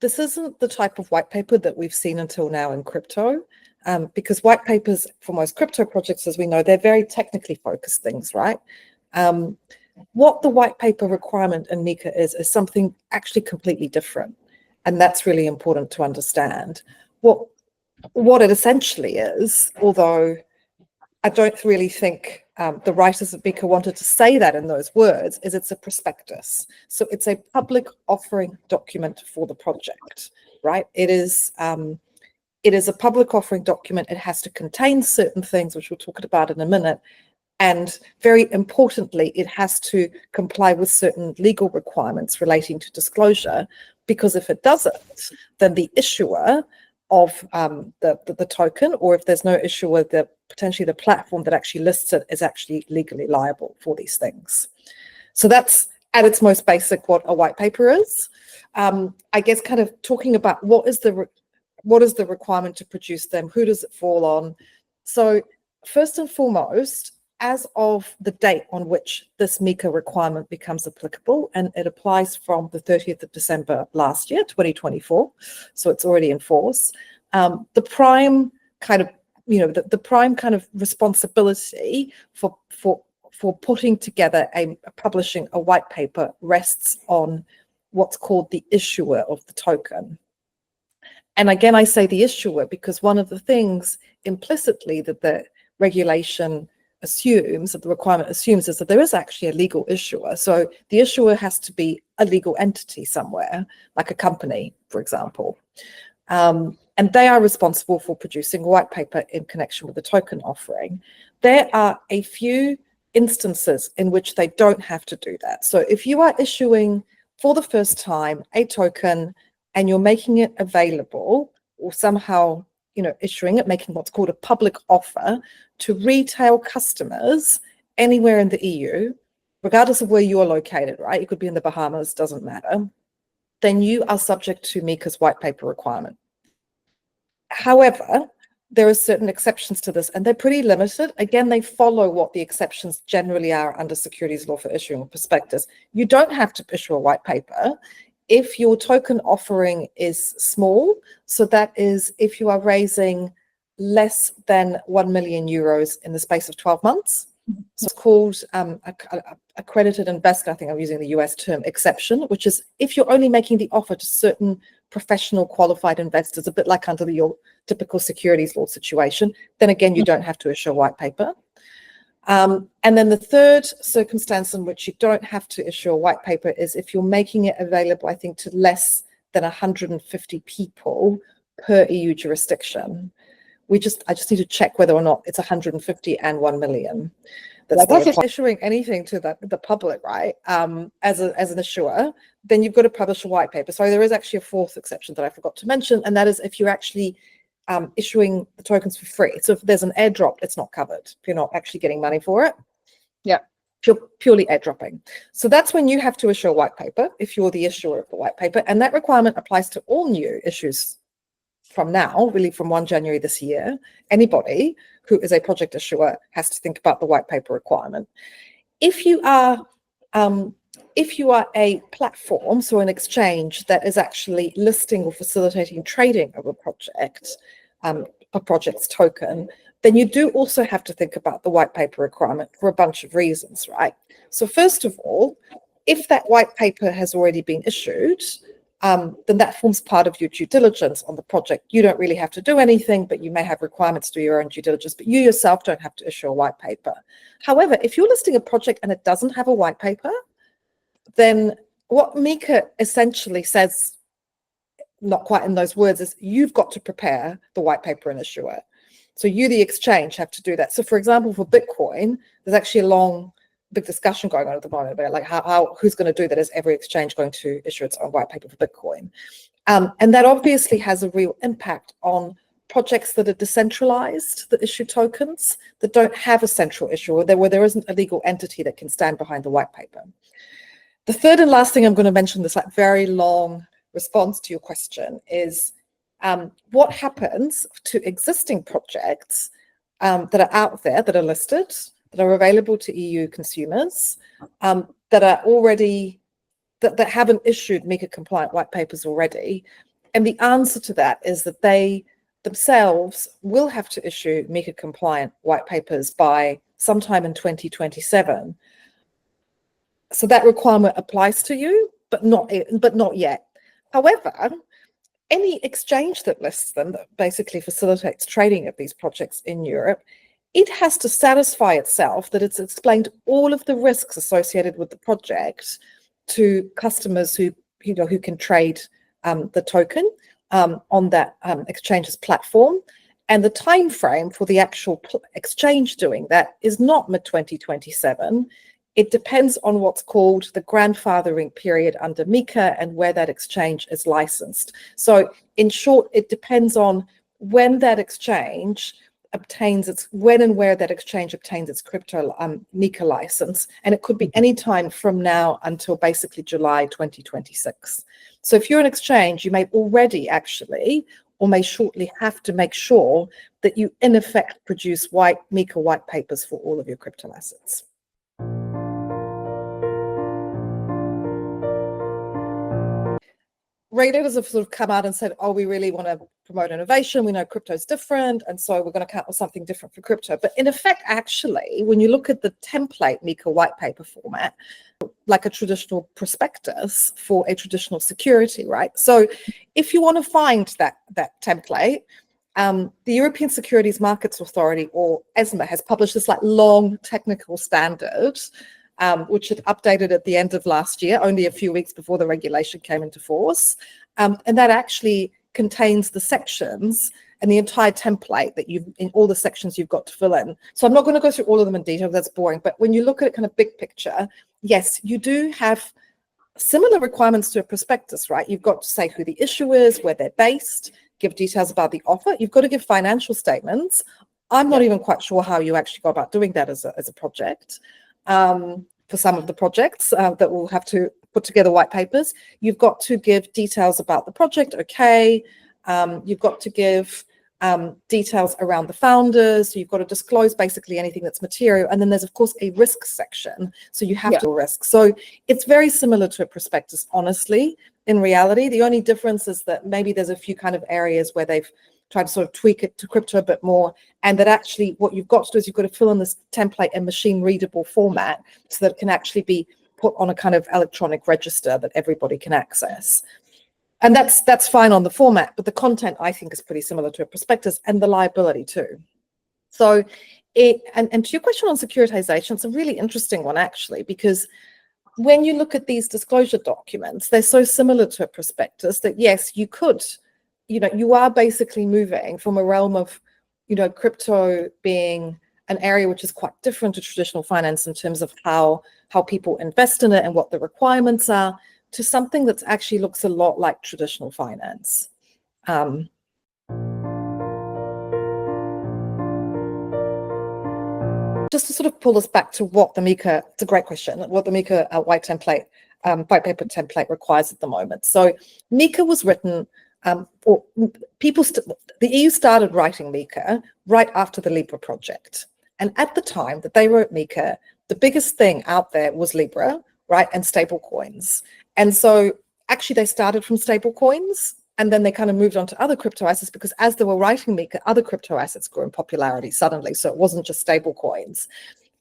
this isn't the type of white paper that we've seen until now in crypto, because white papers for most crypto projects, as we know, they're very technically focused things, right? What the white paper requirement in MiCA is something actually completely different. And that's really important to understand. What it essentially is, although I don't really think the writers of MiCA wanted to say that in those words, is it's a prospectus. So it's a public offering document for the project, right? It is a public offering document. It has to contain certain things, which we'll talk about in a minute. And very importantly, it has to comply with certain legal requirements relating to disclosure, because if it doesn't, then the issuer of the token, or if there's no issuer, potentially the platform that actually lists it is actually legally liable for these things. So that's at its most basic what a white paper is. I guess kind of talking about what is the requirement to produce them, who does it fall on? So first and foremost, as of the date on which this MiCA requirement becomes applicable, and it applies from the 30th of December last year, 2024, so it's already in force, the prime kind of, the prime kind of responsibility for putting together publishing a white paper rests on what's called the issuer of the token. And again, I say the issuer because one of the things implicitly that the regulation assumes, that the requirement assumes, is that there is actually a legal issuer. So the issuer has to be a legal entity somewhere, like a company, for example. And they are responsible for producing a white paper in connection with the token offering. There are a few instances in which they don't have to do that. So if you are issuing for the first time a token and you're making it available, or somehow issuing it, making what's called a public offer to retail customers anywhere in the EU, regardless of where you are located, right? You could be in the Bahamas, doesn't matter. Then you are subject to MiCA's white paper requirement. However, there are certain exceptions to this, and they're pretty limited. Again, they follow what the exceptions generally are under securities law for issuing a prospectus. You don't have to issue a white paper if your token offering is small. So that is if you are raising less than 1 million euros in the space of 12 months. So it's called accredited investor, I think I'm using the US term, exception, which is if you're only making the offer to certain professional qualified investors, a bit like under your typical securities law situation, then again, you don't have to issue a white paper. And then the third circumstance in which you don't have to issue a white paper is if you're making it available, I think, to less than 150 people per EU jurisdiction. I just need to check whether or not it's 150 and 1 million. That's issuing anything to the public, right? As an issuer, then you've got to publish a white paper. So there is actually a fourth exception that I forgot to mention, and that is if you're actually issuing the tokens for free. So if there's an airdrop, it's not covered. If you're not actually getting money for it, yeah, purely airdropping. So that's when you have to issue a white paper if you're the issuer of the white paper, and that requirement applies to all new issues from now, really from 1 January this year. Anybody who is a project issuer has to think about the white paper requirement. If you are a platform, so an exchange that is actually listing or facilitating trading of a project's token, then you do also have to think about the white paper requirement for a bunch of reasons, right? So first of all, if that white paper has already been issued, then that forms part of your due diligence on the project. You don't really have to do anything, but you may have requirements to do your own due diligence, but you yourself don't have to issue a white paper. However, if you're listing a project and it doesn't have a white paper, then what MiCA essentially says, not quite in those words, is you've got to prepare the white paper and issue it. So you, the exchange, have to do that. So for example, for Bitcoin, there's actually a big discussion going on at the moment about like who's going to do that. Is every exchange going to issue its own white paper for Bitcoin? And that obviously has a real impact on projects that are decentralized, that issue tokens, that don't have a central issuer, where there isn't a legal entity that can stand behind the white paper. The third and last thing I'm going to mention, this like very long response to your question, is what happens to existing projects that are out there, that are listed, that are available to EU consumers, that are already, that haven't issued MiCA-compliant white papers already, And the answer to that is that they themselves will have to issue MiCA compliant white papers by sometime in 2027. So that requirement applies to you, but not yet. However, any exchange that lists them, that basically facilitates trading of these projects in Europe, it has to satisfy itself that it's explained all of the risks associated with the project to customers who can trade the token on that exchange's platform. And the time frame for the actual exchange doing that is not mid-2027. It depends on what's called the grandfathering period under MiCA and where that exchange is licensed. So in short, it depends on when that exchange obtains when and where that exchange obtains its crypto MiCA license. And it could be any time from now until basically July 2026. So if you're an exchange, you may already actually, or may shortly have to make sure that you in effect produce MiCA white papers for all of your crypto assets. Regulators have sort of come out and said, oh, we really want to promote innovation. We know crypto is different, and so we're going to come up with something different for crypto. But in effect, actually, when you look at the template MiCA white paper format, like a traditional prospectus for a traditional security, right? So if you want to find that template, the European Securities Markets Authority, or ESMA, has published this like long technical standard, which it updated at the end of last year, only a few weeks before the regulation came into force. And that actually contains the sections and the entire template that in all the sections you've got to fill in. So I'm not going to go through all of them in detail, that's boring. But when you look at it kind of big picture, yes, you do have similar requirements to a prospectus, right? You've got to say who the issue is, where they're based, give details about the offer. You've got to give financial statements. I'm not even quite sure how you actually go about doing that as a project. For some of the projects that will have to put together white papers, you've got to give details about the project, okay. You've got to give details around the founders. So you've got to disclose basically anything that's material. And then there's, of course, a risk section. So you have to risk. So it's very similar to a prospectus, honestly, in reality. The only difference is that maybe there's a few kind of areas where they've tried to sort of tweak it to crypto a bit more, and that actually what you've got to do is you've got to fill in this template in machine readable format so that it can actually be put on a kind of electronic register that everybody can access. And that's fine on the format, but the content I think is pretty similar to a prospectus, and the liability too. So and to your question on securitization, it's a really interesting one actually, because when you look at these disclosure documents, they're so similar to a prospectus that yes, you could, you are basically moving from a realm of, crypto being an area which is quite different to traditional finance in terms of how people invest in it and what the requirements are, to something that actually looks a lot like traditional finance. Just to sort of pull us back to what the MiCA, it's a great question, what the MiCA white paper template requires at the moment. So MiCA was written, the EU started writing MiCA right after the Libra project. And at the time that they wrote MiCA, the biggest thing out there was Libra, right, and stable coins. And so actually they started from stable coins, and then they kind of moved on to other crypto assets, because as they were writing MiCA, other crypto assets grew in popularity suddenly. So it wasn't just stable coins.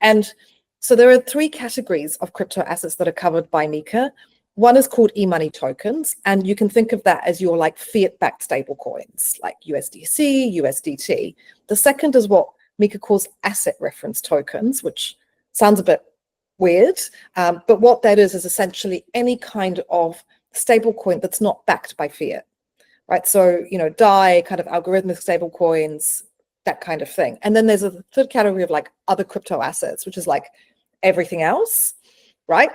And so there are three categories of crypto assets that are covered by MiCA. One is called e-money tokens, and you can think of that as your like fiat-backed stable coins, like USDC, USDT. The second is what MiCA calls asset reference tokens, which sounds a bit weird, but what that is essentially any kind of stable coin that's not backed by fiat, right? So, DAI, kind of algorithmic stable coins, that kind of thing. And then there's a third category of like other crypto assets, which is like everything else, right?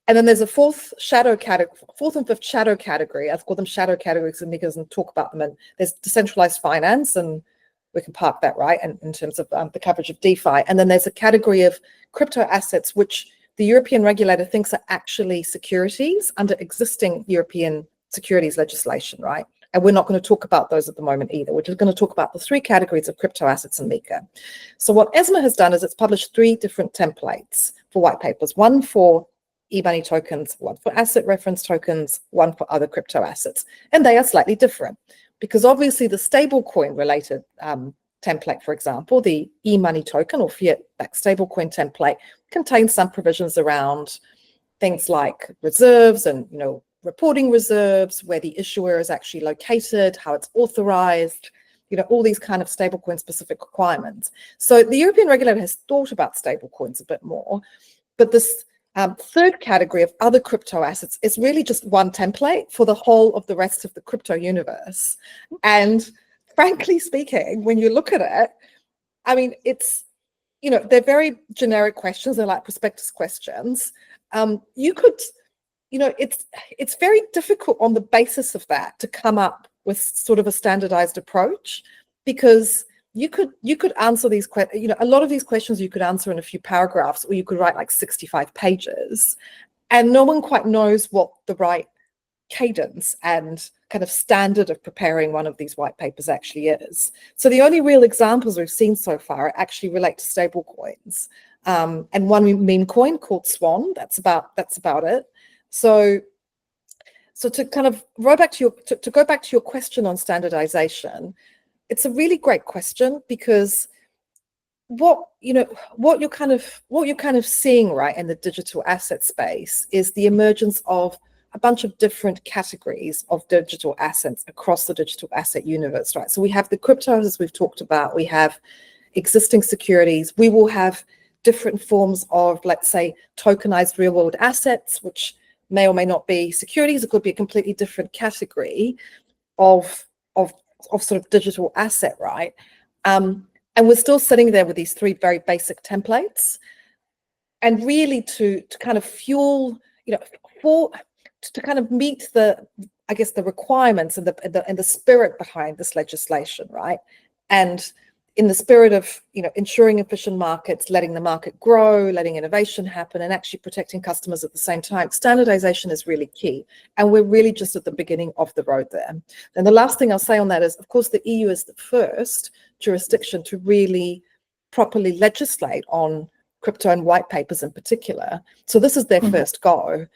And then there's a fourth and fifth shadow category. I've called them shadow categories and MiCA doesn't talk about them. And there's decentralized finance, and we can park that, right, and in terms of the coverage of DeFi. And then there's a category of crypto assets, which the European regulator thinks are actually securities under existing European securities legislation, right? And we're not going to talk about those at the moment either. We're just going to talk about the three categories of crypto assets in MiCA. So what ESMA has done is it's published three different templates for white papers, one for e-money tokens, one for asset reference tokens, one for other crypto assets. And they are slightly different because obviously the stablecoin related template, for example, the e-money token or fiat-backed stablecoin template contains some provisions around things like reserves and, reporting reserves, where the issuer is actually located, how it's authorized, all these kind of stablecoin specific requirements. So the European regulator has thought about stablecoins a bit more, but this third category of other crypto assets is really just one template for the whole of the rest of the crypto universe. And frankly speaking, when you look at it, I mean, it's, they're very generic questions. They're like prospectus questions. You could, it's very difficult on the basis of that to come up with sort of a standardized approach, because you could answer these questions, a lot of these questions you could answer in a few paragraphs, or you could write like 65 pages, and no one quite knows what the right cadence and kind of standard of preparing one of these white papers actually is. So the only real examples we've seen so far actually relate to stable coins, and one meme coin called Swan. That's about it. So to kind of go back to your question on standardization, it's a really great question, because what you're kind of seeing right in the digital asset space is the emergence of a bunch of different categories of digital assets across the digital asset universe, right? So we have the cryptos, as we've talked about, we have existing securities, we will have different forms of, let's say, tokenized real world assets, which may or may not be securities. It could be a completely different category of sort of digital asset, right? And we're still sitting there with these three very basic templates, and really to kind of fuel, to kind of meet the requirements and the spirit behind this legislation, right? And in the spirit of ensuring efficient markets, letting the market grow, letting innovation happen, and actually protecting customers at the same time, standardization is really key. And we're really just at the beginning of the road there. And the last thing I'll say on that is, of course, the EU is the first jurisdiction to really properly legislate on crypto and white papers in particular. So this is their first go.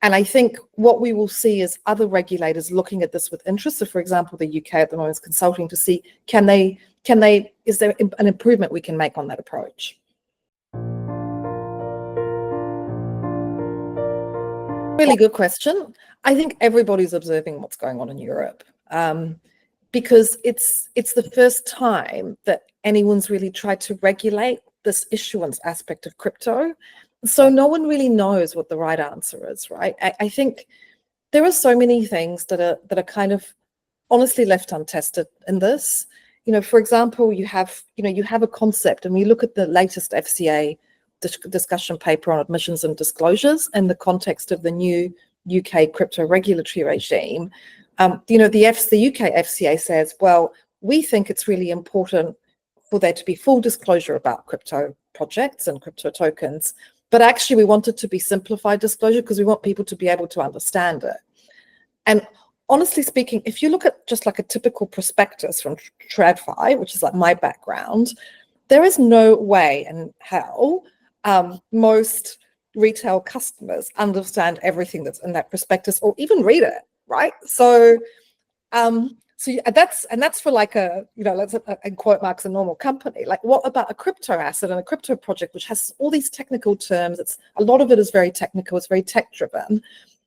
And I think what we will see is other regulators looking at this with interest. So for example, the UK at the moment is consulting to see, is there an improvement we can make on that approach? Really good question. I think everybody's observing what's going on in Europe, because it's the first time that anyone's really tried to regulate this issuance aspect of crypto. So no one really knows what the right answer is, right? I think there are so many things that are kind of honestly left untested in this. For example, you have a concept, and we look at the latest FCA discussion paper on admissions and disclosures in the context of the new UK crypto regulatory regime. The UK FCA says, well, we think it's really important for there to be full disclosure about crypto projects and crypto tokens, but actually we want it to be simplified disclosure because we want people to be able to understand it. And honestly speaking, if you look at just like a typical prospectus from TradFi, which is like my background, there is no way in hell most retail customers understand everything that's in that prospectus or even read it, right? So that's for like let's in quote marks a normal company. Like, what about a crypto asset and a crypto project which has all these technical terms? A lot of it is very technical, it's very tech driven.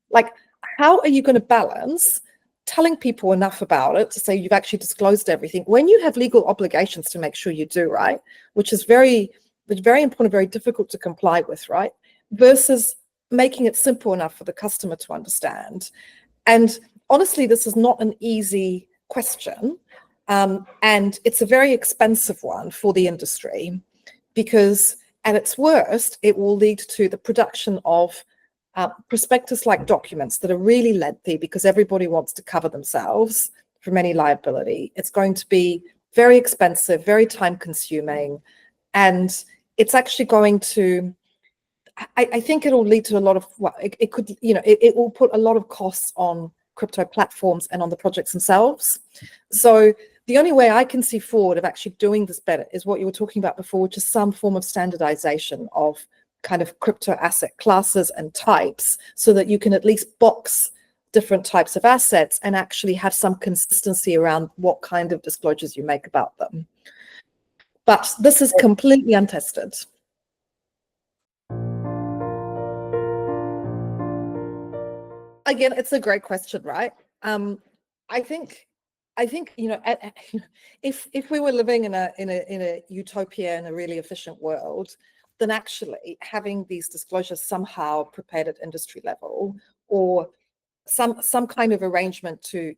Like, how are you going to balance telling people enough about it to say you've actually disclosed everything when you have legal obligations to make sure you do, right? Which is very important, very difficult to comply with, right? Versus making it simple enough for the customer to understand. And honestly, this is not an easy question. And it's a very expensive one for the industry, because at its worst, it will lead to the production of prospectus-like documents that are really lengthy because everybody wants to cover themselves from any liability. It's going to be very expensive, very time-consuming, and it's actually going to, I think it'll lead to a lot of, it will put a lot of costs on crypto platforms and on the projects themselves. So the only way I can see forward of actually doing this better is what you were talking about before, which is some form of standardization of kind of crypto asset classes and types, so that you can at least box different types of assets and actually have some consistency around what kind of disclosures you make about them. But this is completely untested. Again, it's a great question, right? I think if we were living in a utopia, in a really efficient world, then actually having these disclosures somehow prepared at industry level, or some kind of arrangement to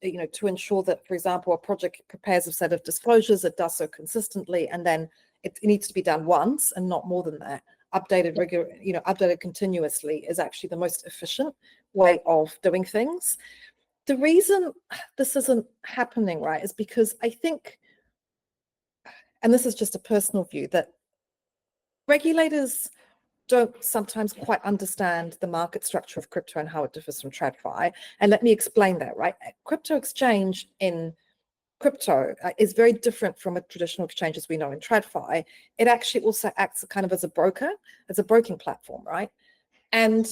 ensure that, for example, a project prepares a set of disclosures, it does so consistently, and then it needs to be done once and not more than that, updated continuously, is actually the most efficient way of doing things. The reason this isn't happening, right, is because I think, and this is just a personal view, that regulators don't sometimes quite understand the market structure of crypto and how it differs from TradFi. And let me explain that, right? A crypto exchange in crypto is very different from a traditional exchange as we know in TradFi. It actually also acts kind of as a broker, as a broking platform, right? And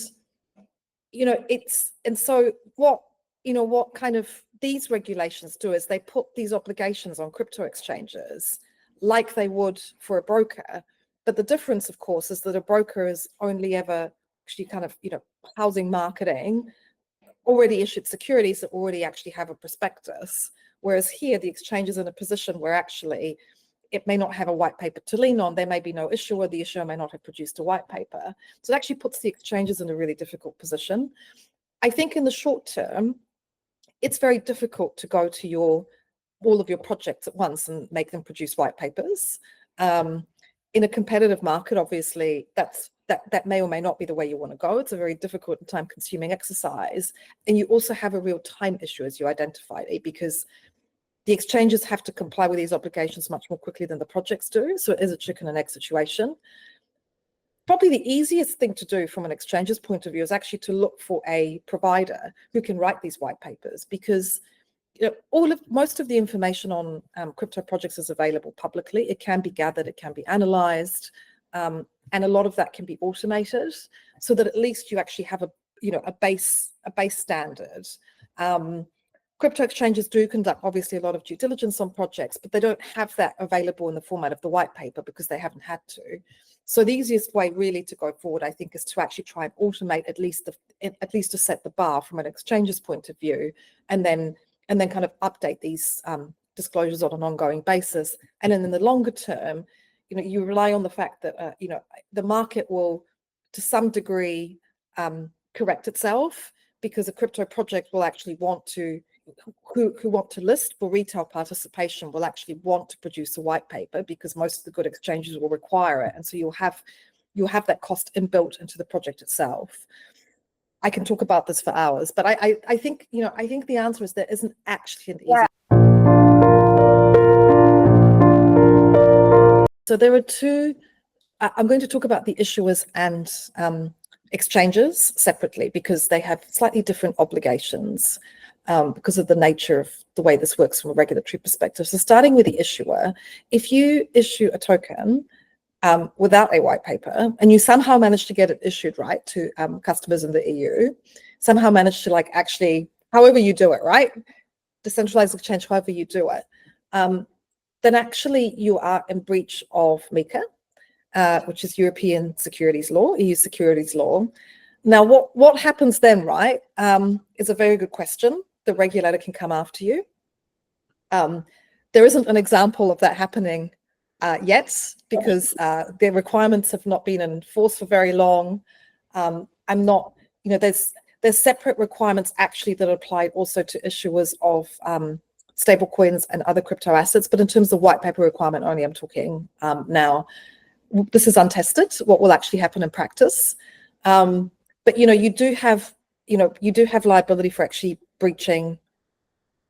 so what kind of these regulations do is they put these obligations on crypto exchanges like they would for a broker. But the difference, of course, is that a broker is only ever actually kind of, housing marketing already issued securities that already actually have a prospectus. Whereas here, the exchange is in a position where actually it may not have a white paper to lean on. There may be no issuer. The issuer may not have produced a white paper. So it actually puts the exchanges in a really difficult position. I think in the short term, it's very difficult to go to all of your projects at once and make them produce white papers. In a competitive market, obviously, that may or may not be the way you want to go. It's a very difficult and time-consuming exercise. And you also have a real time issue, as you identified, because the exchanges have to comply with these obligations much more quickly than the projects do. So it is a chicken and egg situation. Probably the easiest thing to do from an exchange's point of view is actually to look for a provider who can write these white papers, because most of the information on crypto projects is available publicly. It can be gathered, it can be analyzed, and a lot of that can be automated, so that at least you actually have a base standard. Crypto exchanges do conduct obviously a lot of due diligence on projects, but they don't have that available in the format of the white paper because they haven't had to. So the easiest way really to go forward, I think, is to actually try and automate at least to set the bar from an exchange's point of view, and then kind of update these disclosures on an ongoing basis. And then in the longer term, you rely on the fact that the market will, to some degree, correct itself, because a crypto project will actually want to, who want to list for retail participation, will actually want to produce a white paper, because most of the good exchanges will require it, and so you'll have that cost inbuilt into the project itself. I can talk about this for hours, but I think the answer is there isn't actually an easy. So there are two. I'm going to talk about the issuers and exchanges separately, because they have slightly different obligations because of the nature of the way this works from a regulatory perspective. So starting with the issuer, if you issue a token without a white paper, and you somehow manage to get it issued right to customers in the EU, somehow manage to actually, however you do it, right, decentralized exchange, however you do it, then actually you are in breach of MiCA, which is European securities law, EU securities law. Now, what happens then, right, is a very good question. The regulator can come after you. There isn't an example of that happening yet, because the requirements have not been enforced for very long. There's separate requirements actually that apply also to issuers of stable coins and other crypto assets, but in terms of white paper requirement only, I'm talking now. This is untested, what will actually happen in practice. But you do have liability for actually breaching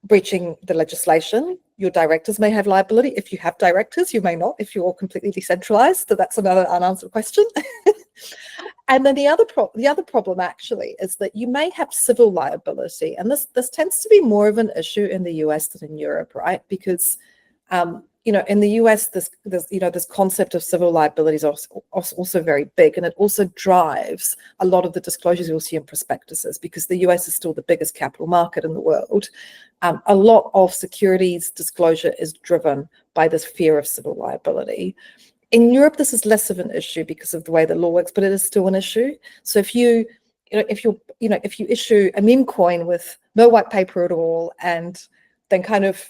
the legislation. Your directors may have liability. If you have directors, you may not, if you're all completely decentralized. So that's another unanswered question. And then the other problem actually is that you may have civil liability, and this tends to be more of an issue in the US than in Europe, right? Because in the US, this concept of civil liability is also very big, and it also drives a lot of the disclosures you'll see in prospectuses, because the US is still the biggest capital market in the world. A lot of securities disclosure is driven by this fear of civil liability. In Europe, this is less of an issue because of the way the law works, but it is still an issue. So if you issue a meme coin with no white paper at all, and then kind of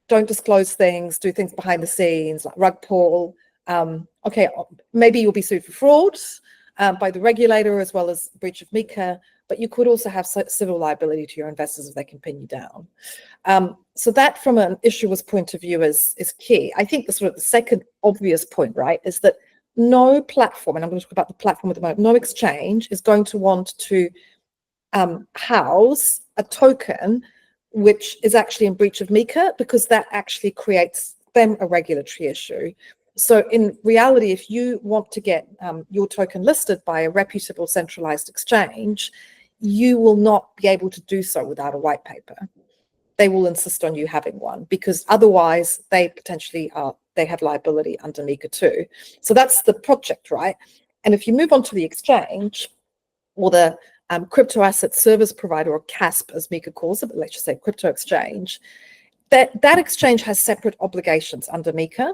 don't disclose things, do things behind the scenes like rug pull, okay, maybe you'll be sued for fraud by the regulator as well as breach of MiCA, but you could also have civil liability to your investors if they can pin you down. So that, from an issuer's point of view, is key. I think the second obvious point, right, is that no platform, and I'm going to talk about the platform at the moment, no exchange is going to want to house a token which is actually in breach of MiCA, because that actually creates them a regulatory issue. So in reality, if you want to get your token listed by a reputable centralized exchange, you will not be able to do so without a white paper. They will insist on you having one, because otherwise they potentially they have liability under MiCA too. So that's the project, right? And if you move on to the exchange, or the crypto asset service provider, or CASP as MiCA calls it, but let's just say crypto exchange, that exchange has separate obligations under MiCA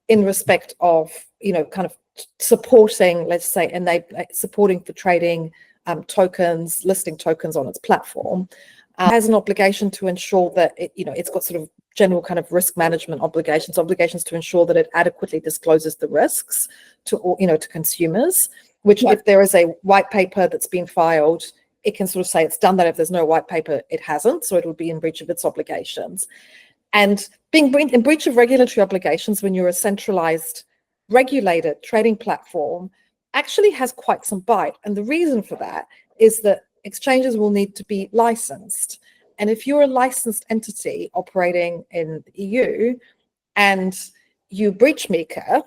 in respect of, kind of supporting, let's say, supporting for trading tokens, listing tokens on its platform. Has an obligation to ensure that it's got sort of general kind of risk management obligations to ensure that it adequately discloses the risks to consumers. Which, if there is a white paper that's been filed, it can sort of say it's done that. If there's no white paper, it hasn't, so it will be in breach of its obligations. And being in breach of regulatory obligations when you're a centralized, regulated trading platform actually has quite some bite. And the reason for that is that exchanges will need to be licensed. And if you're a licensed entity operating in the EU and you breach MiCA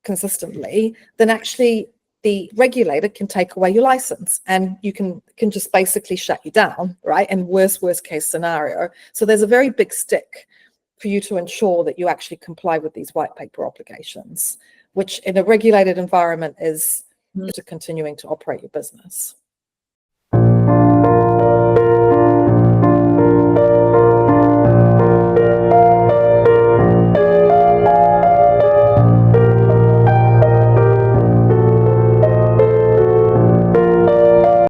consistently, then actually the regulator can take away your license, and you can just basically shut you down, right? And worst case scenario. So there's a very big stick for you to ensure that you actually comply with these white paper obligations, which in a regulated environment is to continuing to operate your business.